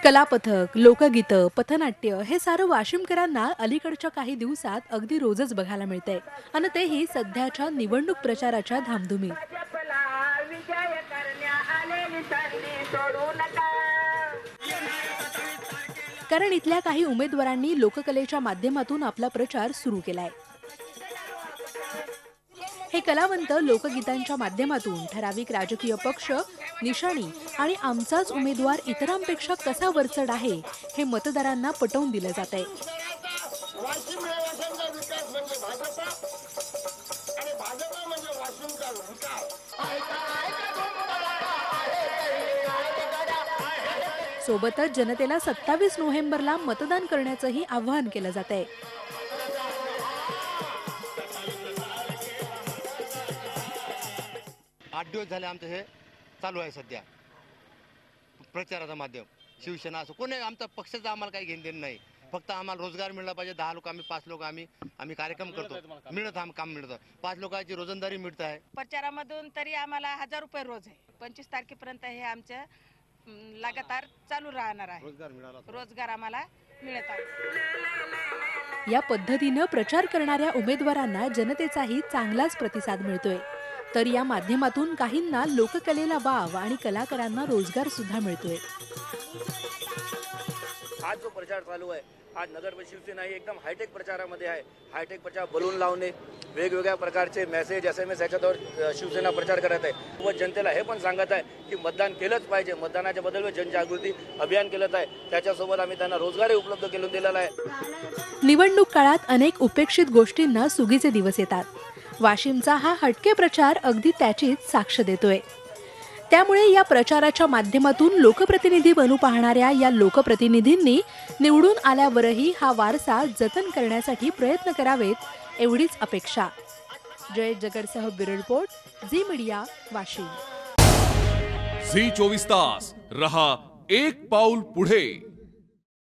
कलापथक, लोकगीतं, पथनाट्य हे सारं वाशिमकरांना अलीकडच्या काही दिवसात अगदी रोजच बघायला मिळतंय आणि तेही सध्याच्या निवडणूक प्रचाराच्या धामधुमीत. कारण इथल्या काही उमेदवारांनी लोककलेच्या माध्यमातून आपला प्रचार सुरू केलाय. हे कलावंत लोकगीतांच्या माध्यमातून ठराविक राजकीय पक्ष, निशाणी आणि आमचाच उमेदवार इतरांपेक्षा कसा वरचढ आहे हे मतदारांना पटवून दिलं जातंय. सोबतच जनतेला 27 नोव्हेंबरला मतदान करण्याचंही आवाहन केलं जातंय. आठ दिवस झाले आमचं हे चालू आहे सध्या प्रचाराचं माध्यम. शिवसेना असं कोणी आमचा पक्षाचं आम्हाला काही घेणं देणं नाही. फक्त आम्हाला रोजगार मिळला पाहिजे. 10 लोक आम्ही 5 लोक आम्ही कार्यक्रम करतो. मिळत काम मिळतं. 5 लोकांची रोजंदारी मिळत आहे. प्रचारामधून तरी आम्हाला 1000 रुपये रोज आहे. 25 तारखेपर्यंत हे आमचं लगातार चालू राहणार आहे. रोजगार आम्हाला मिळत आहे. या पद्धतीनं प्रचार करणाऱ्या उमेदवारांना जनतेचाही चांगलाच प्रतिसाद मिळतोय. तर या माध्यमातून काहींना लोककलेला वाव आणि कलाकारांना रोजगार सुद्धा मिळतोय. आज जो प्रचार चालू आहे, आज नगर शिवसेना ही एकदम हायटेक प्रचारामध्ये आहे. हायटेक प्रचार, बलून लावणे, वेगवेगळ्या प्रकारचे मेसेज, SMS याच्यावर शिवसेना प्रचार करत आहे व जनतेला हे पण सांगत आहे की मतदान केलंच पाहिजे. मतदानाच्या बद्दल जनजागृती अभियान केलं आहे. त्याच्यासोबत आम्ही त्यांना रोजगारही उपलब्ध करून दिलेला आहे. निवडणूक काळात अनेक उपेक्षित गोष्टींना सुगीचे दिवस येतात. वाशिमचा हा हटके प्रचार अगदी त्याचीच साक्ष देतोय. त्यामुळे या प्रचाराच्या माध्यमातून लोकप्रतिनिधी बनू पाहणाऱ्या या लोकप्रतिनिधींनी निवडून आल्यावरही हा वारसा जतन करण्यासाठी प्रयत्न करावेत एवढीच अपेक्षा. जयेश जगरसह bureau report, Zee media, Washim. Zee 24 तास रहा एक पाऊल पुढे.